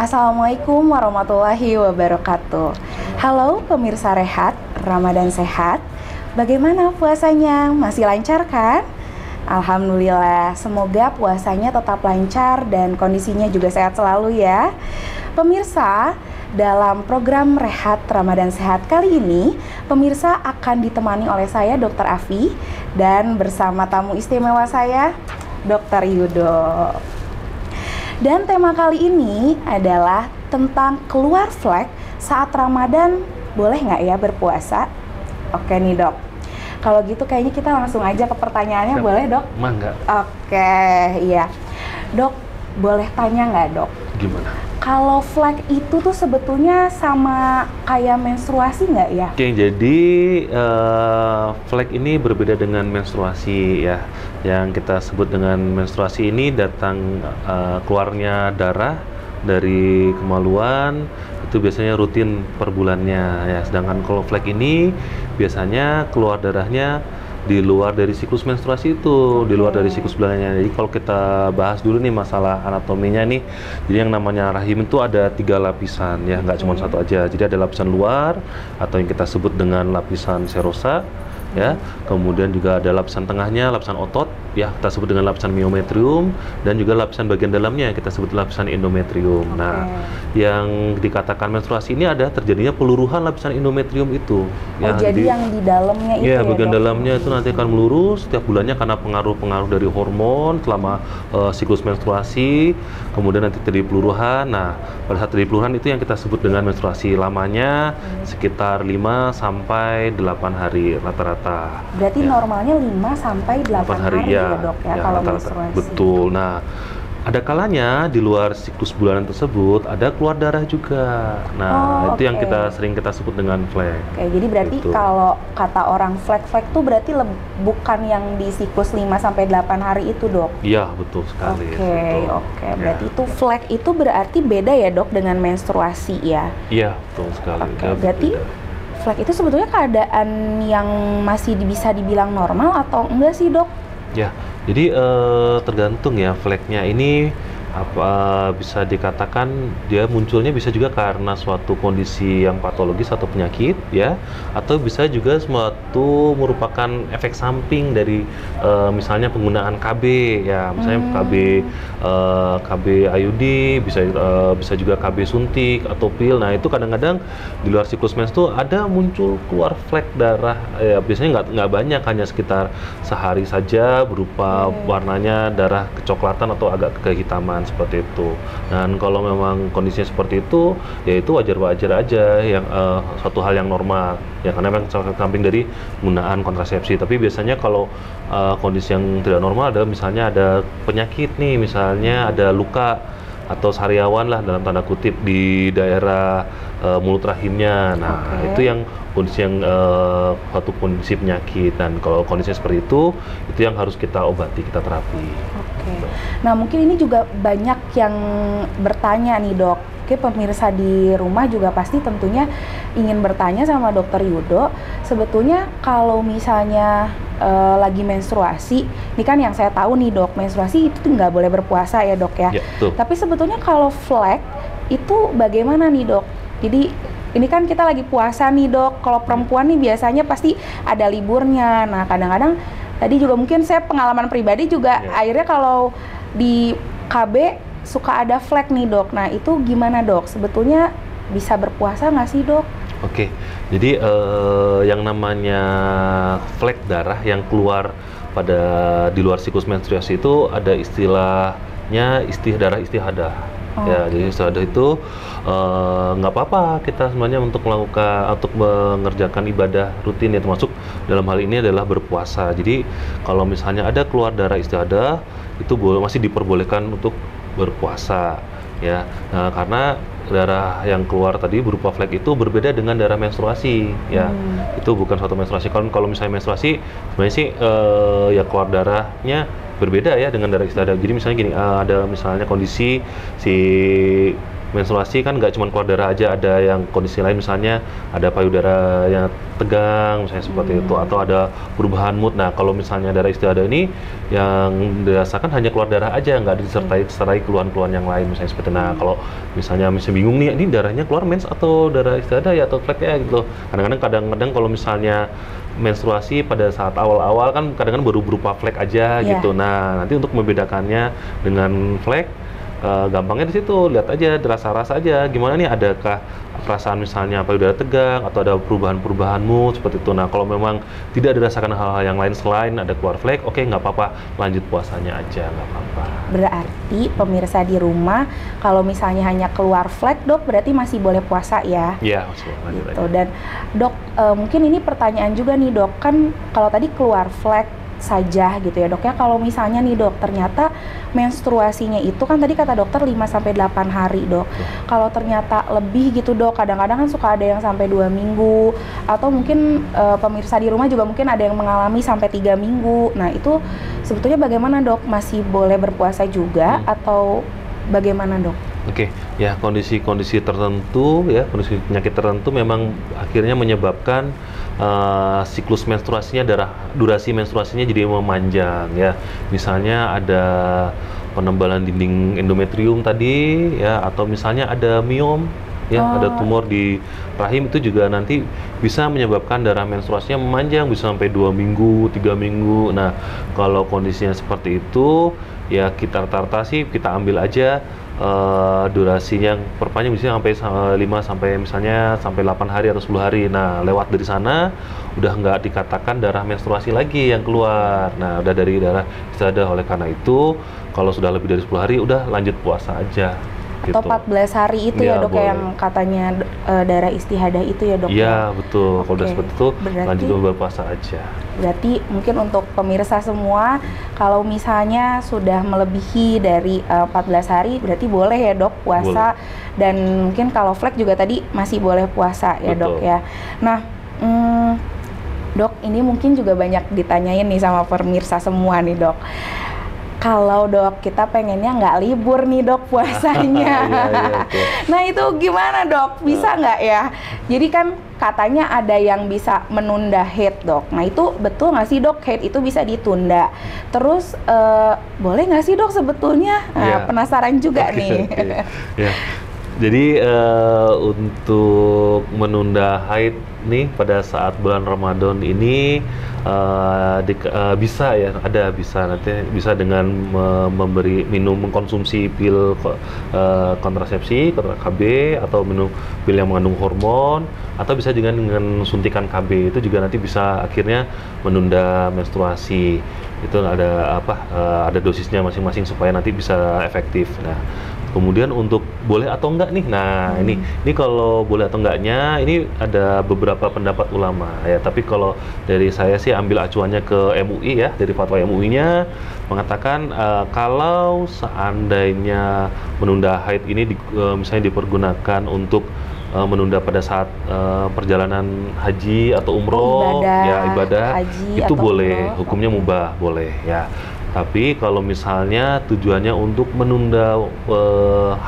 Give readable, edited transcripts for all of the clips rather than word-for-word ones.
Assalamualaikum warahmatullahi wabarakatuh. Halo pemirsa Rehat, Ramadan sehat. Bagaimana puasanya? Masih lancar kan? Alhamdulillah, semoga puasanya tetap lancar dan kondisinya juga sehat selalu ya. Pemirsa, dalam program Rehat Ramadan Sehat kali ini, pemirsa akan ditemani oleh saya Dr. Afi dan bersama tamu istimewa saya, Dr. Yudo. Dan tema kali ini adalah tentang keluar flek saat Ramadan, boleh nggak ya berpuasa? Oke nih dok, kalau gitu kayaknya kita langsung aja ke pertanyaannya. Siap. Boleh dok? Mangga. Oke, iya. Dok, boleh tanya nggak dok? Gimana? Kalau flek itu tuh sebetulnya sama kayak menstruasi nggak ya? Oke, jadi flek ini berbeda dengan menstruasi ya. Yang kita sebut dengan menstruasi ini datang keluarnya darah dari kemaluan, itu biasanya rutin per bulannya ya. Sedangkan kalau flek ini biasanya keluar darahnya di luar dari siklus menstruasi itu, di luar dari siklus bulanannya. Jadi kalau kita bahas dulu nih masalah anatominya nih, jadi yang namanya rahim itu ada 3 lapisan ya, nggak cuma satu aja. Jadi ada lapisan luar atau yang kita sebut dengan lapisan serosa ya, kemudian juga ada lapisan tengahnya, lapisan otot ya, kita sebut dengan lapisan myometrium, dan juga lapisan bagian dalamnya kita sebut lapisan endometrium. Nah, yang dikatakan menstruasi ini ada terjadinya peluruhan lapisan endometrium itu. Oh, ya, jadi yang di dalamnya itu ya, ya bagian dok? dalamnya itu nanti akan melurus setiap bulannya karena pengaruh-pengaruh dari hormon selama siklus menstruasi, kemudian nanti terjadi peluruhan. Nah, pada saat terjadi peluruhan itu yang kita sebut dengan menstruasi. Lamanya sekitar 5 sampai 8 hari rata-rata. Berarti ya, normalnya 5 sampai 8 hari ya dok ya, kalau menstruasi. Betul. Nah, ada kalanya di luar siklus bulanan tersebut ada keluar darah juga. Nah, itu yang kita sebut dengan flek. Oke, jadi berarti gitu. Kalau kata orang flek tuh berarti bukan yang di siklus 5 sampai 8 hari itu, Dok? Iya, betul sekali. Oke. Berarti itu flek itu berarti beda ya, Dok, dengan menstruasi ya? Iya, betul sekali. Berarti flek itu sebetulnya keadaan yang masih bisa dibilang normal atau enggak sih, Dok? Ya, jadi tergantung ya, fleknya ini bisa dikatakan dia munculnya bisa juga karena suatu kondisi yang patologis atau penyakit ya, atau bisa juga suatu merupakan efek samping dari misalnya penggunaan KB ya, misalnya KB IUD, bisa juga KB suntik atau pil. Nah, itu kadang-kadang di luar siklus mens tuh ada muncul keluar flek darah ya, biasanya nggak banyak, hanya sekitar sehari saja berupa warnanya darah kecoklatan atau agak kehitaman seperti itu. Dan kalau memang kondisinya seperti itu, ya itu wajar-wajar aja, yang suatu hal yang normal ya, karena memang samping dari penggunaan kontrasepsi. Tapi biasanya kalau kondisi yang tidak normal ada, misalnya ada penyakit nih, misalnya ada luka atau sariawan lah dalam tanda kutip di daerah mulut rahimnya. Nah, itu yang kondisi yang suatu kondisi penyakit, dan kalau kondisinya seperti itu yang harus kita obati, kita terapi. Nah, mungkin ini juga banyak yang bertanya nih dok. Oke, pemirsa di rumah juga pasti tentunya ingin bertanya sama dokter Yudo. Sebetulnya kalau misalnya lagi menstruasi, ini kan yang saya tahu nih dok, menstruasi itu nggak boleh berpuasa ya dok ya. Tapi sebetulnya kalau flek itu bagaimana nih dok? Jadi ini kan kita lagi puasa nih dok, kalau perempuan nih biasanya pasti ada liburnya. Nah, kadang-kadang tadi juga mungkin saya pengalaman pribadi juga akhirnya kalau di KB suka ada flek nih dok. Nah, itu gimana dok? Sebetulnya bisa berpuasa nggak sih dok? Oke, jadi yang namanya flek darah yang keluar di luar siklus menstruasi itu ada istilahnya darah istihadah. Ya, jadi istihadah itu nggak apa-apa kita sebenarnya untuk mengerjakan ibadah rutin ya, termasuk dalam hal ini adalah berpuasa. Jadi kalau misalnya ada keluar darah istihadah itu masih diperbolehkan untuk berpuasa ya. Nah, karena darah yang keluar tadi berupa flek itu berbeda dengan darah menstruasi ya. Itu bukan suatu menstruasi. Kalau misalnya menstruasi sebenarnya sih ya keluar darahnya berbeda ya dengan darah istihadah. Jadi misalnya gini, ada misalnya kondisi si menstruasi kan nggak cuma keluar darah aja, ada yang kondisi lain misalnya ada payudara yang tegang misalnya seperti itu, atau ada perubahan mood. Nah kalau misalnya darah istiadah ini yang dirasakan hanya keluar darah aja, nggak disertai keluhan-keluhan yang lain misalnya seperti. Nah kalau misalnya bingung nih, ini darahnya keluar mens atau darah istiadah ya atau flek ya gitu. Kadang-kadang kalau misalnya menstruasi pada saat awal-awal kan kadang-kadang baru berupa flek aja gitu. Nah nanti untuk membedakannya dengan flek, gampangnya di situ, lihat aja, rasa-rasa aja gimana nih, adakah perasaan misalnya payudara tegang atau ada perubahan-perubahan mood seperti itu. Nah kalau memang tidak dirasakan hal-hal yang lain selain ada keluar flek, oke nggak apa-apa, lanjut puasanya aja, nggak apa-apa. Berarti pemirsa di rumah kalau misalnya hanya keluar flek, dok, berarti masih boleh puasa ya? Iya, masih boleh, lanjut gitu. aja. Dan dok, mungkin ini pertanyaan juga nih dok, kan kalau tadi keluar flek saja gitu ya dok ya, kalau misalnya nih dok ternyata menstruasinya itu kan tadi kata dokter 5-8 hari dok, kalau ternyata lebih gitu dok, kadang-kadang kan suka ada yang sampai 2 minggu, atau mungkin pemirsa di rumah juga mungkin ada yang mengalami sampai 3 minggu. Nah itu sebetulnya bagaimana dok, masih boleh berpuasa juga atau bagaimana dok? Oke, ya kondisi-kondisi tertentu ya, kondisi penyakit tertentu memang akhirnya menyebabkan siklus menstruasinya, durasi menstruasinya jadi memanjang ya. Misalnya ada penebalan dinding endometrium tadi ya, atau misalnya ada miom ya, ada tumor di rahim, itu juga nanti bisa menyebabkan darah menstruasinya memanjang, bisa sampai 2 minggu, 3 minggu. Nah, kalau kondisinya seperti itu ya kita rata-rata sih kita ambil aja durasinya perpanjang bisa sampai 5 sampai misalnya sampai 8 hari atau 10 hari. Nah, lewat dari sana udah nggak dikatakan darah menstruasi lagi yang keluar. Nah, udah dari darah istiadah. Oleh karena itu, kalau sudah lebih dari 10 hari udah lanjut puasa aja. Atau gitu. 14 hari itu ya dok, boleh. yang katanya darah istihadah itu ya dok? Iya betul, kalau udah seperti itu lanjut berpuasa aja. Berarti mungkin untuk pemirsa semua, kalau misalnya sudah melebihi dari 14 hari berarti boleh ya dok puasa, dan mungkin kalau flek juga tadi masih boleh puasa ya dok ya. Nah dok, ini mungkin juga banyak ditanyain nih sama pemirsa semua nih dok. Kalau dok kita pengennya nggak libur nih dok puasanya, nah itu gimana dok? Bisa nggak ya? Jadi kan katanya ada yang bisa menunda haid dok. Nah itu betul nggak sih dok, haid itu bisa ditunda? Terus boleh nggak sih dok sebetulnya? Nah, penasaran juga nih. Jadi untuk menunda haid nih pada saat bulan Ramadan ini bisa ya, bisa nanti bisa dengan mengkonsumsi pil kontrasepsi KB, atau minum pil yang mengandung hormon, atau bisa dengan suntikan KB. Itu juga nanti bisa akhirnya menunda menstruasi. Itu ada ada dosisnya masing-masing supaya nanti bisa efektif. Nah, kemudian untuk boleh atau enggak nih, nah ini kalau boleh atau enggaknya ini ada beberapa pendapat ulama ya, tapi kalau dari saya sih ambil acuannya ke MUI ya, dari fatwa MUI-nya mengatakan kalau seandainya menunda haid ini misalnya dipergunakan untuk menunda pada saat perjalanan haji atau umroh, ibadah itu boleh, hukumnya mubah, boleh ya. Tapi kalau misalnya tujuannya untuk menunda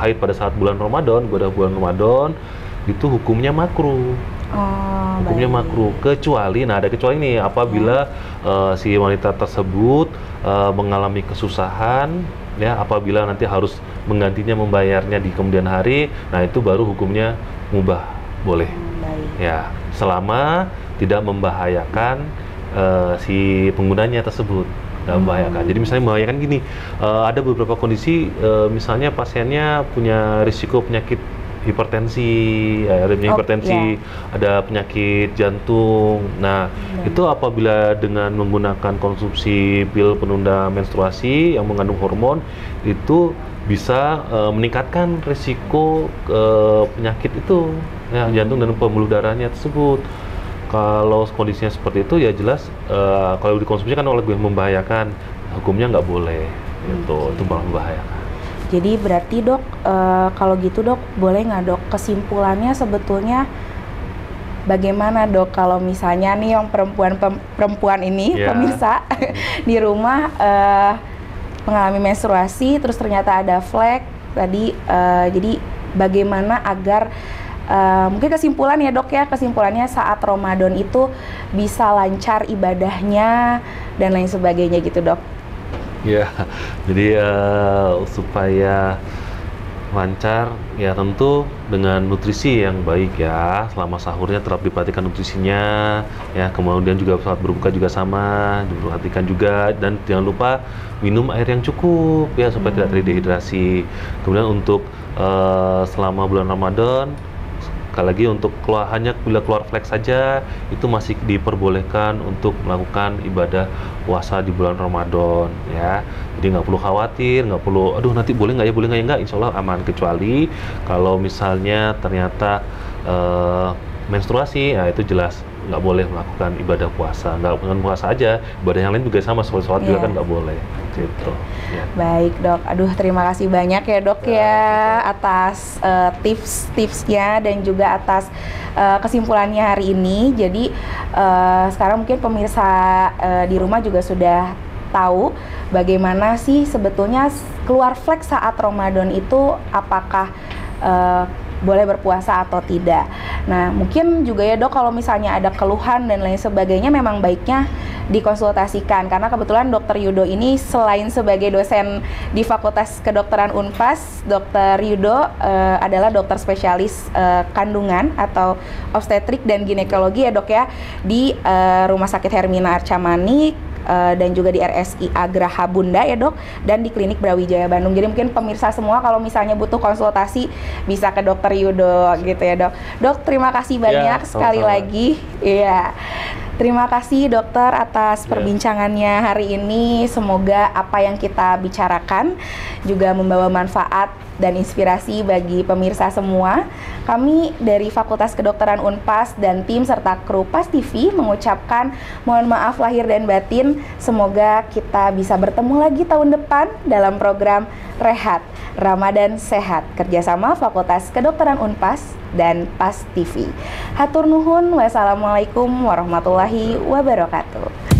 haid pada saat bulan Ramadan, bulan Ramadan, itu hukumnya makruh. Hukumnya makruh, kecuali, nah ada kecuali nih, apabila si wanita tersebut mengalami kesusahan, ya, apabila nanti harus menggantinya, membayarnya di kemudian hari, nah itu baru hukumnya mubah, boleh. Ya, selama tidak membahayakan si penggunanya tersebut. Membahayakan. Jadi misalnya membahayakan gini, ada beberapa kondisi, misalnya pasiennya punya risiko penyakit hipertensi, ada hipertensi, ada penyakit jantung. Nah, itu apabila dengan menggunakan konsumsi pil penunda menstruasi yang mengandung hormon, itu bisa meningkatkan risiko penyakit itu, ya, jantung dan pembuluh darahnya tersebut. Kalau kondisinya seperti itu ya jelas kalau dikonsumsi kan oleh membahayakan, hukumnya nggak boleh, itu malah membahayakan. Jadi berarti dok, kalau gitu dok, boleh nggak dok kesimpulannya sebetulnya bagaimana dok kalau misalnya nih yang perempuan ini pemirsa di rumah mengalami menstruasi terus ternyata ada flek tadi, jadi bagaimana agar mungkin kesimpulan ya dok ya, kesimpulannya saat Ramadan itu bisa lancar ibadahnya dan lain sebagainya gitu dok. Ya, jadi supaya lancar ya tentu dengan nutrisi yang baik ya, selama sahurnya tetap diperhatikan nutrisinya ya, kemudian juga saat berbuka juga sama diperhatikan juga, dan jangan lupa minum air yang cukup ya supaya tidak terdehidrasi. Kemudian untuk selama bulan Ramadan, sekali lagi untuk hanya bila keluar flek saja itu masih diperbolehkan untuk melakukan ibadah puasa di bulan Ramadan ya. Jadi nggak perlu khawatir, nggak perlu aduh nanti boleh nggak ya, boleh nggak ya, nggak, insya Allah aman, kecuali kalau misalnya ternyata menstruasi, ya itu jelas nggak boleh melakukan ibadah puasa. Nggak dengan puasa aja, ibadah yang lain juga sama, sholat juga kan nggak boleh gitu ya. Baik dok, aduh terima kasih banyak ya dok ya atas tips-tipsnya dan juga atas kesimpulannya hari ini. Jadi sekarang mungkin pemirsa di rumah juga sudah tahu bagaimana sih sebetulnya keluar flek saat Ramadan itu, apakah boleh berpuasa atau tidak. Nah mungkin juga ya dok, kalau misalnya ada keluhan dan lain sebagainya, memang baiknya dikonsultasikan, karena kebetulan Dokter Yudo ini selain sebagai dosen di Fakultas Kedokteran Unpas, Dokter Yudo adalah dokter spesialis kandungan atau obstetrik dan ginekologi ya dok ya, di Rumah Sakit Hermina Arcamani dan juga di RSI Agraha Bunda ya dok, dan di Klinik Brawijaya Bandung. Jadi mungkin pemirsa semua kalau misalnya butuh konsultasi bisa ke Dokter Yudo gitu ya dok. Dok terima kasih banyak sekali lagi. Iya. Terima kasih dokter atas perbincangannya hari ini. Semoga apa yang kita bicarakan juga membawa manfaat dan inspirasi bagi pemirsa semua. Kami dari Fakultas Kedokteran Unpas dan tim serta kru PAS TV mengucapkan mohon maaf lahir dan batin. Semoga kita bisa bertemu lagi tahun depan dalam program Rehat Ramadan Sehat, kerjasama Fakultas Kedokteran Unpas dan PAS TV. Hatur nuhun, wassalamualaikum warahmatullahi wabarakatuh.